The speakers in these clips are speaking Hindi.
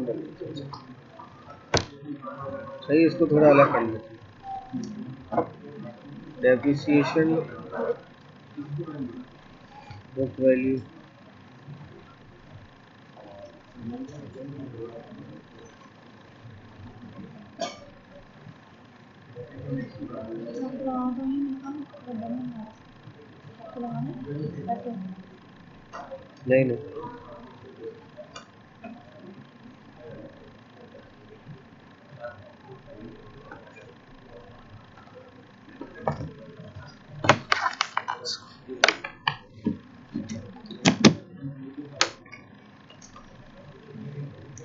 कर लेते हैं। सही, इसको थोड़ा अलग कर लेते हैं। डेप्रिसिएशन बुक वैल्यू नहीं नहीं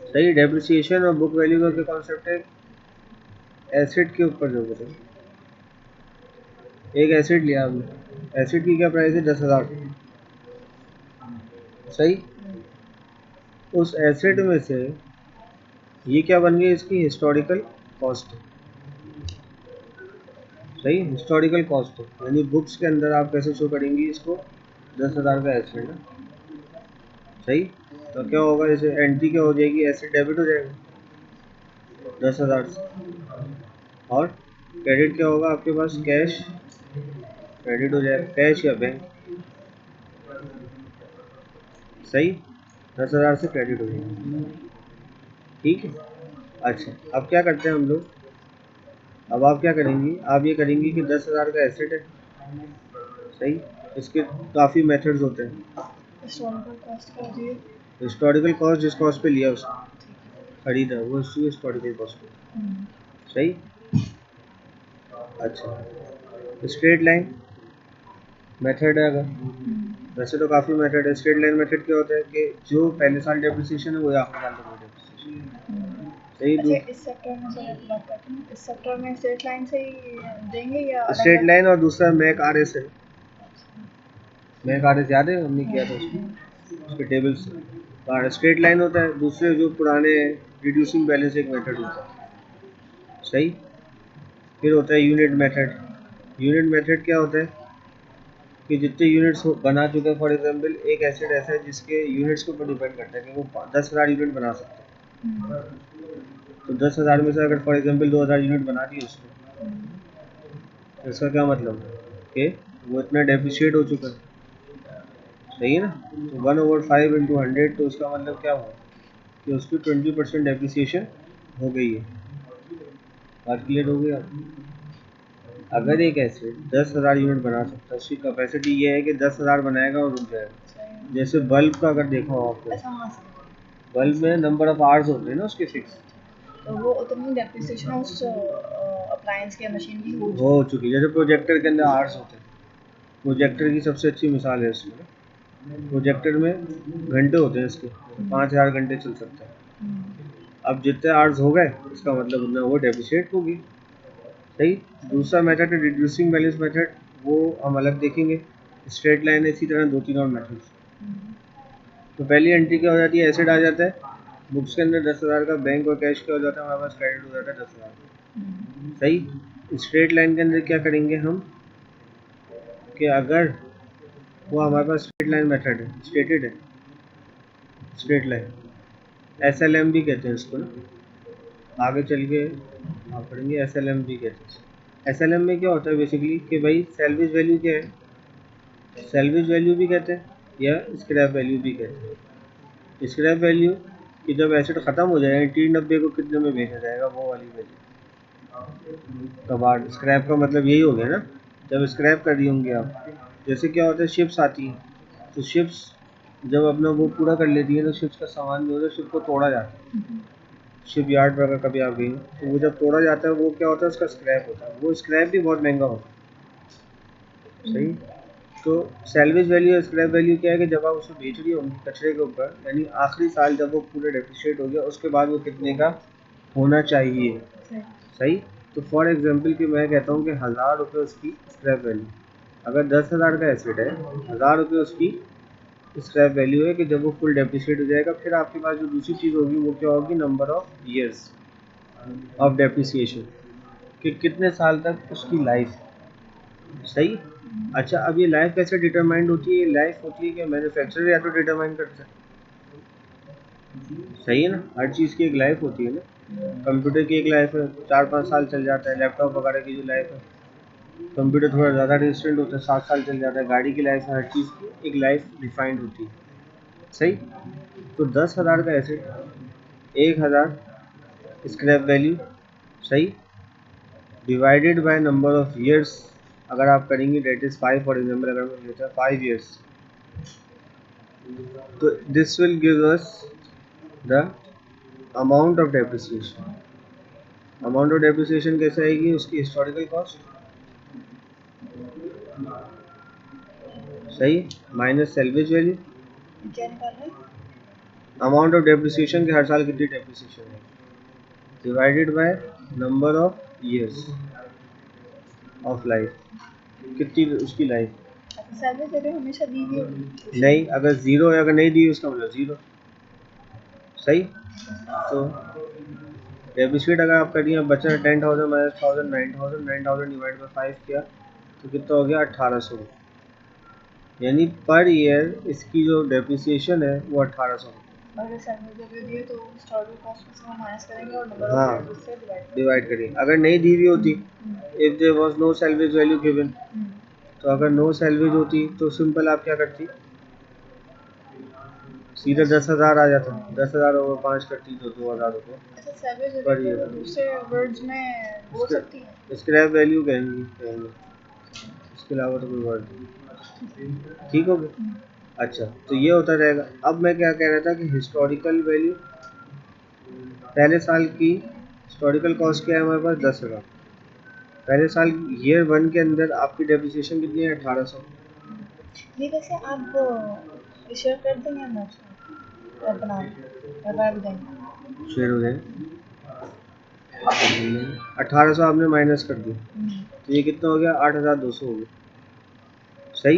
सही। डेप्रिसिएशन और बुक वैल्यू का क्या कॉन्सेप्ट है? एसिड के ऊपर जो बोले, एक एसिड लिया हमने, एसिड की क्या प्राइस है? 10,000। सही। उस एसिड में से ये क्या बन गई? इसकी हिस्टोरिकल कॉस्ट। सही, हिस्टोरिकल कॉस्ट है, यानी बुक्स के अंदर आप कैसे शो करेंगी इसको? 10,000 का एसिड है। सही। तो क्या होगा, जैसे एंट्री क्या हो जाएगी? एसिड डेबिट हो जाएगा 10,000 से, और क्रेडिट क्या होगा आपके पास? कैश क्रेडिट हो जाएगा, कैश या बैंक। सही, 10,000 से क्रेडिट हो जाएगा। ठीक है। अच्छा, अब क्या करते हैं हम लोग? अब आप क्या करेंगी? आप ये करेंगी कि 10,000 का एसेट है। सही। इसके काफ़ी मेथड्स होते हैं। हिस्टोरिकल कॉस्ट जिस कॉस्ट पे लिया उसने खरीदा, वो उसकी हिस्टोरिकल कॉस्ट पे। सही। अच्छा, स्ट्रेट लाइन मेथड है अगर, वैसे तो काफ़ी मेथड है। स्ट्रेट लाइन मेथड क्या होता है कि जो पहले साल डेप्रिसिएशन है वो आखिरी साल तक डेप्रिसिएशन। सही। अच्छा, इस सेक्टर में सर एक बात करते हैं, इस सेक्टर में स्ट्रेट लाइन से ही देंगे या स्ट्रेट लाइन, और दूसरा मैक आर एस है। मैक आर एस याद है, हमने किया था उसके टेबल्स। स्ट्रेट लाइन होता है, दूसरे जो पुराने रिड्यूसिंग बैलेंस एक मेथड होता है। सही। फिर होता है यूनिट मेथड। यूनिट मेथड क्या होता है कि जितने यूनिट्स बना चुके हैं, फॉर एग्जांपल एक एसिड ऐसा है जिसके यूनिट्स के ऊपर डिपेंड करता है कि वो 10,000 यूनिट बना सकता है। तो 10,000 में से अगर फॉर एग्जांपल 2,000 यूनिट बना दिए उसने, तो इसका क्या मतलब है कि वो इतना डेप्रिशिएट हो चुका है। सही है ना? तो 1/5 इंटू 100, तो उसका मतलब क्या हुआ कि उसकी 20% डेप्रिसिएशन हो गई है। बात क्लियर हो गई आप? अगर एक एसिड 10,000 यूनिट बना सकता है, उसकी कैपेसिटी ये है कि 10,000 बनाएगा और रुक जाएगा। जैसे बल्ब का अगर देखो आपको, बल्ब में नंबर ऑफ आवर्स होते हैं ना उसके फिक्स, तो वो उतनी डेप्रिसिएशन उस अप्लायंस के मशीन की हो चुकी है। जैसे प्रोजेक्टर के अंदर आवर्स होते हैं, प्रोजेक्टर की सबसे अच्छी मिसाल है इसमें। प्रोजेक्टर में घंटे होते हैं इसके, 5,000 घंटे चल सकता है। अब जितने आवर्स हो गए, इसका मतलब उतना वो डेप्रिशिएट होगी। सही। दूसरा मेथड है रिड्यूसिंग बैलेंस मेथड, वो हम अलग देखेंगे। स्ट्रेट लाइन है, इसी तरह 2-3 और मेथड्स। तो पहली एंट्री क्या हो जाती है? एसिड आ जाता है बुक्स के अंदर 10,000 का, बैंक और कैश क्या हो जाता है हमारे पास? क्रेडिट हो जाता है 10,000। सही। स्ट्रेट लाइन के अंदर क्या करेंगे हम कि अगर वो हमारे पास स्ट्रेट लाइन मेथड है, स्टेटेड है स्ट्रेट लाइन, SLM भी कहते हैं इसको ना, आगे चल के आप पढ़ेंगे SLM भी कहते हैं। SLM में क्या होता है बेसिकली कि भाई सैलवेज वैल्यू क्या है? सैलवेज वैल्यू भी कहते हैं या स्क्रैप वैल्यू भी कहते हैं। स्क्रैप वैल्यू कि जब एसिड ख़त्म हो जाएगा, टी डब्बे को कितने में बेचा जाएगा, वो वाली वैल्यू। कबाड़, स्क्रैप का मतलब यही हो गया ना, जब स्क्रैप कर दिए होंगे आप। जैसे क्या होता है, शिप्स आती हैं, तो शिप्स जब अपना वो पूरा कर लेती है, तो शिप्स का सामान जो होता है शिप को तोड़ा जाता है। शिप यार्ड पर अगर कभी आप गई, तो वो जब तोड़ा जाता है, वो क्या होता है, उसका स्क्रैप होता है। वो स्क्रैप भी बहुत महंगा होता है। सही। तो सैलवेज वैल्यू और स्क्रैप वैल्यू क्या है कि जब आप उसको बेच रही होंगी कचरे के ऊपर, यानी आखिरी साल जब वो पूरा डेप्रिशिएट हो गया, उसके बाद वो कितने का होना चाहिए। सही। तो फॉर एग्जांपल कि मैं कहता हूँ कि 1,000 रुपये उसकी स्क्रैप वैल्यू, अगर 10,000 का एसिड है, 1,000 रुपये उसकी स्क्रैप वैल्यू है कि जब वो फुल डेप्रिशिएट हो जाएगा। फिर आपके पास जो दूसरी चीज़ होगी वो क्या होगी? Number of years of depreciation, कि कितने साल तक उसकी लाइफ। सही। अच्छा, अब ये लाइफ कैसे डिटरमाइंड होती है? ये लाइफ होती है कि मैन्युफैक्चरर या तो डिटरमाइन करता है, सही है ना, हर चीज़ की एक लाइफ होती है ना। कंप्यूटर की एक लाइफ है, 4-5 साल चल जाता है। लैपटॉप वगैरह की जो लाइफ है, कंप्यूटर थोड़ा ज़्यादा रेजिस्टेंट होता है, 7 साल चल जाता है। गाड़ी की लाइफ है, हर चीज़ की एक लाइफ डिफाइंड होती है। सही। तो 10,000 का एसेट, 1,000 स्क्रैप वैल्यू। सही। Divided by number of years अगर आप करेंगे, डेट इज़ 5 फॉर एग्जाम्पल, अगर मैं लेता 5 ईयर्स, तो this will give us the amount of depreciation. Amount of depreciation कैसे आएगी? उसकी हिस्टोरिकल कॉस्ट, सही, माइनस सैल्वेज वैल्यू। क्या निकाल रहे हैं? अमाउंट ऑफ डेप्रिसिएशन के हर साल कितनी डेप्रिसिएशन है, divided by number of years of life, कितनी उसकी लाइफ। सैलरी दे रहे हमेशा दी हुई होगी। नहीं, अगर ज़ीरो है, अगर नहीं दी उसका मतलब ज़ीरो। सही। तो डेप्रिसिएट अगर आप करिए, बचा 10,000 माइनस 1,000, 9,000, 9,000 डिवाइड बाई 5 किया तो कितना हो गया, 1800। यानी पर ईयर इसकी जो डेप्रिसिएशन है वो 1800। अगर सैलरी दे रही है तो हिस्टोरिकल कॉस्ट में से हम माइनस करेंगे और नंबर ऑफ हाँ, ईयर्स उससे डिवाइड डिवाइड करिए। अगर नहीं दी हुई होती, if there was no salaries value given, तो अगर नो सैलरीज होती तो सिंपल आप क्या करती, सीधे 10,000 आ जाता। 10,000 ओवर 5 करती तो 2,000 रुपये अच्छा, सैलरी दे पर रही है ईयर। तो दूसरे वर्ड्स में बोल सकती है। स्क्रैप वैल्यू कहेंगे, इसके अलावा तो कोई वर्ड नहीं। ठीक हो गया। अच्छा, तो ये होता रहेगा। अब मैं क्या कह रहा था कि हिस्टोरिकल वैल्यू, पहले साल की हिस्टोरिकल कॉस्ट क्या है हमारे पास, 10,000। पहले साल ईयर 1 के अंदर आपकी डेप्रिसिएशन कितनी है, 1800। ये वैसे आप शेयर कर देंगे नोट्स में और बना भी देंगे। शेयर हो जाए, 1800 आपने माइनस कर दिया तो ये कितना हो गया, 8,200 हो गया। सही।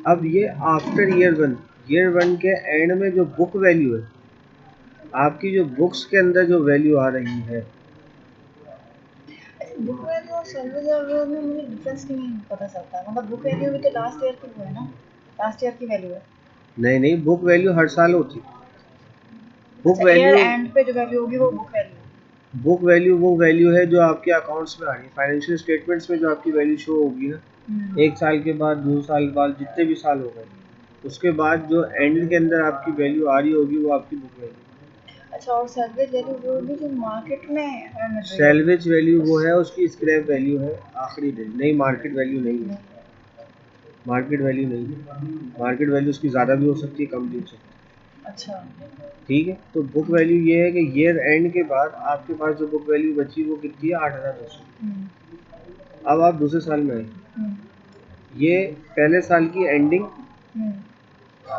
अब ये आफ्टर ईयर 1 के एंड में जो बुक वैल्यू है आपकी, जो बुक्स के अंदर जो वैल्यू आ रही है, बुक वैल्यू और सैलरी वैल्यू में मुझे डिफरेंस नहीं पता चलता। मतलब बुक वैल्यू भी तो लास्ट ईयर की वो है ना, लास्ट ईयर की वैल्यू है। नहीं नहीं, बुक वैल्यू हर साल होती। बुक अच्छा, ईयर वैल्यू, एंड पे जो वैल्यू होगी वो बुक वैल्यू है। बुक वैल्यू वो वैल्यू है जो आपके अकाउंट्स में आ रही है, फाइनेंशियल स्टेटमेंट्स में जो आपकी वैल्यू शो होगी ना, 1 साल के बाद, 2 साल बाद, जितने भी साल हो गए, उसके बाद जो एंड के अंदर आपकी वैल्यू आ रही होगी वो आपकी बुक वैल्यू। अच्छा, और सैलरी वैल्यू वो होगी जो मार्केट में मिल रही है। सैलवेज वैल्यू वो है, उसकी स्क्रैप वैल्यू है आखिरी दिन, नहीं मार्केट वैल्यू नहीं है। मार्केट वैल्यू नहीं है, मार्केट वैल्यू उसकी ज़्यादा भी हो सकती है, कम भी हो सकती है। अच्छा। ठीक है। तो बुक वैल्यू ये है कि ईयर एंड के बाद आपके पास जो बुक वैल्यू बची वो कितनी है, 8,200। अब आप दूसरे साल में आए, ये पहले साल की एंडिंग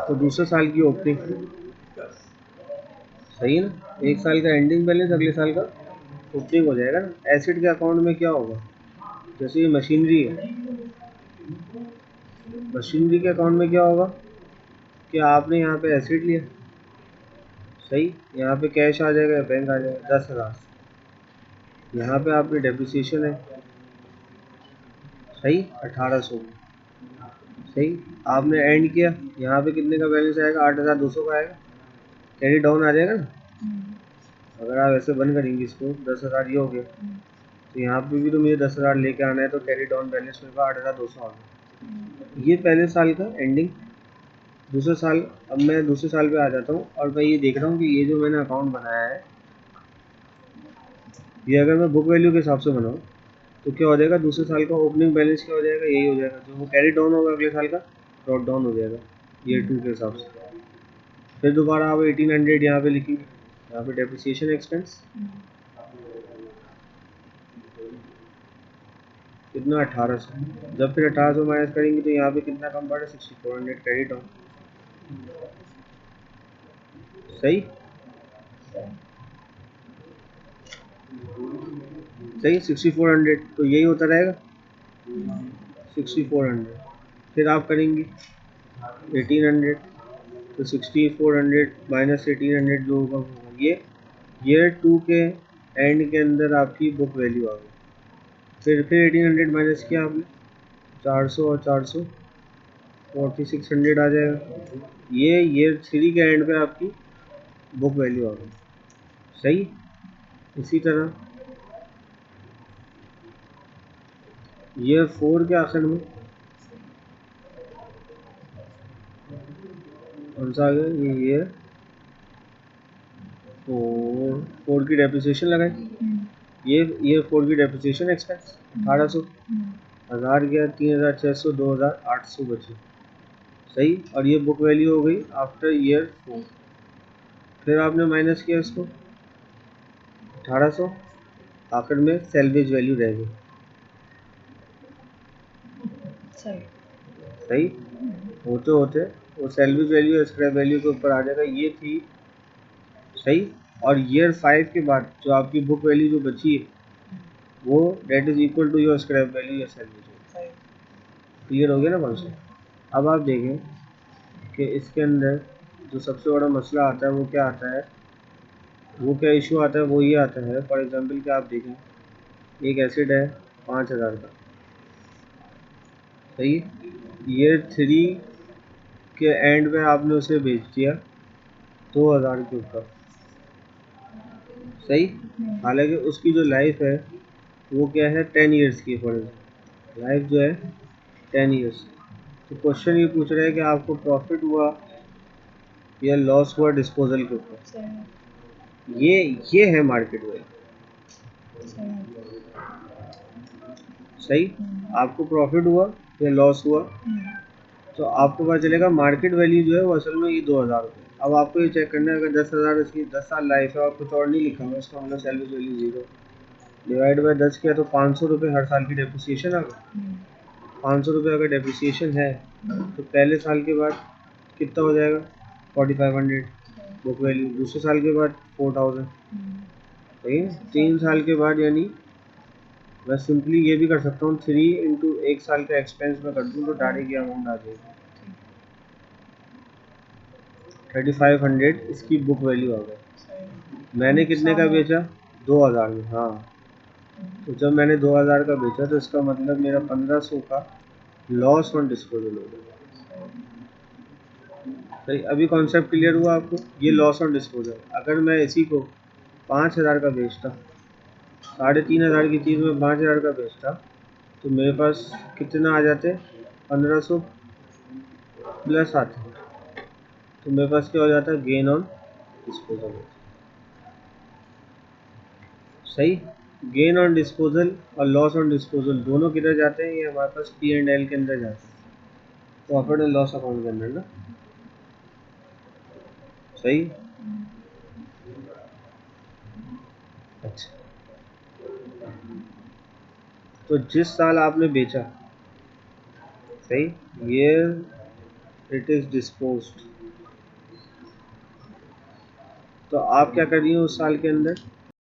तो दूसरे साल की ओपनिंग। सही है ना, एक साल का एंडिंग बैलेंस, अगले साल का ओपनिंग हो जाएगा ना। एसिड के अकाउंट में क्या होगा, जैसे ये मशीनरी है, मशीनरी के अकाउंट में क्या होगा कि आपने यहाँ पे एसिड लिया, सही, यहाँ पे कैश आ जाएगा, बैंक आ जाएगा 10,000, यहाँ पे आपकी डेप्रिसिएशन है, सही, 1,800। सही। आपने एंड किया, यहाँ पे कितने का बैलेंस आएगा, 8,200 का आएगा, कैरी डाउन आ जाएगा ना। अगर आप ऐसे बंद करेंगे इसको, 10,000 ये हो गया, तो यहाँ पे भी तो मुझे 10,000 लेके आना है, तो कैरी डाउन बैलेंस होगा 8,200 आ गया। ये पहले साल का एंडिंग। दूसरे साल, अब मैं दूसरे साल पे आ जाता हूँ और मैं ये देख रहा हूँ कि ये जो मैंने अकाउंट बनाया है, ये अगर मैं बुक वैल्यू के हिसाब से बनाऊँ तो क्या हो जाएगा, दूसरे साल का ओपनिंग बैलेंस क्या हो जाएगा, यही हो जाएगा। जो वो कैरी डाउन होगा अगले साल का, ड्रॉप डाउन हो जाएगा ईयर 2 के हिसाब से। फिर दोबारा आप 1,800 यहाँ पे लिखेंगे, यहाँ पे डेप्रिसिएशन एक्सपेंस कितना, 1,800। जब फिर 1,800 माइनस करेंगे तो यहाँ पे कितना कम पड़ा, 6,400 क्रेडिट डाउन। सही। सही, 6,400 तो यही होता रहेगा, 6,400। फिर आप करेंगे 1,800, तो 6,400 माइनस 1,800 जो होगा वो होगा। ये ईयर 2 के एंड के अंदर आपकी बुक वैल्यू आ गई। फिर 1,800 माइनस किया आपने, 400 और 400, 4,600 आ जाएगा। ये ईयर 3 के एंड पे आपकी बुक वैल्यू आ गई। सही। इसी तरह ईयर 4 के आखिर में कौन सा आ गया, ये ईयर 4 की डेप्रिसिएशन लगाई। ये ईयर 4 की डेप्रिसिएशन एक्सपेंस 1800, 1000 गया, 3600, 2800 बचे। सही। और ये बुक वैल्यू हो गई आफ्टर ईयर 4। फिर आपने माइनस किया इसको 1800, आखिर में सेल्वेज वैल्यू रह गई। सही। होते होते वो सेल्वेज वैल्यू स्क्रैप वैल्यू के ऊपर आ जाएगा, ये थी। सही। और ईयर 5 के बाद जो आपकी बुक वैल्यू जो बची है वो that is equal to your scrap value या सेल्वेज वैल्यू। क्लियर हो गया ना कॉन्सेप्ट। अब आप देखें कि इसके अंदर जो सबसे बड़ा मसला आता है वो क्या आता है, वो क्या इशू आता है, वो ये आता है फॉर एग्जांपल कि आप देखें एक एसिड है 5000 का। सही। ईयर 3 के एंड में आपने उसे बेच दिया 2000 के ऊपर। सही। हालांकि उसकी जो लाइफ है वो क्या है 10 ईयर्स की, फॉर एग्जाम्पल लाइफ जो है 10 ईयर्स। तो क्वेश्चन ये पूछ रहा है कि आपको प्रॉफिट हुआ या लॉस हुआ डिस्पोजल के ऊपर। ये है मार्केट वैल्यू। सही। आपको प्रॉफिट हुआ या लॉस हुआ, तो आपको पता चलेगा मार्केट वैल्यू जो है वो असल में ये 2000 रुपये। अब आपको ये चेक करना है अगर 10,000 इसकी 10 साल लाइफ है और कुछ और नहीं लिखा हुआ, इसका मतलब सेल्वेज वैल्यू 0 डिवाइड बाय 10 किया तो 500 रुपये हर साल की डेप्रिसिएशन आ गई। 500 रुपये अगर डेप्रिसिएशन है तो पहले साल के बाद कितना हो जाएगा 4500 बुक वैल्यू, दूसरे साल के बाद 4000। सही है। 3 साल के बाद यानी मैं सिंपली ये भी कर सकता हूँ 3 इंटू एक साल का एक्सपेंस में कर दूँ तो डायरेक्ट ये अमाउंट आ जाएगी 3500 इसकी बुक वैल्यू आ गई। मैंने कितने का बेचा 2000 में। हाँ, तो जब मैंने 2000 का बेचा तो इसका मतलब मेरा 1500 का लॉस ऑन डिस्पोजल हो गया। सही। अभी कॉन्सेप्ट क्लियर हुआ आपको। ये लॉस ऑन डिस्पोजल। अगर मैं इसी को 5000 का बेचता, 3500 की चीज़ में 5000 का बेचता तो मेरे पास कितना आ जाते 1500 प्लस आते, तो मेरे पास क्या हो जाता है गेन ऑन डिस्पोजल। सही। गेन ऑन डिस्पोजल और लॉस ऑन डिस्पोजल दोनों किधर जाते हैं, ये हमारे पास P&L के अंदर जाते हैं, प्रॉफिट एंड लॉस अकाउंट के अंदर ना। सही। अच्छा, तो जिस साल आपने बेचा, सही, ईयर इट इज डिस्पोज्ड, तो आप क्या कर रही हो उस साल के अंदर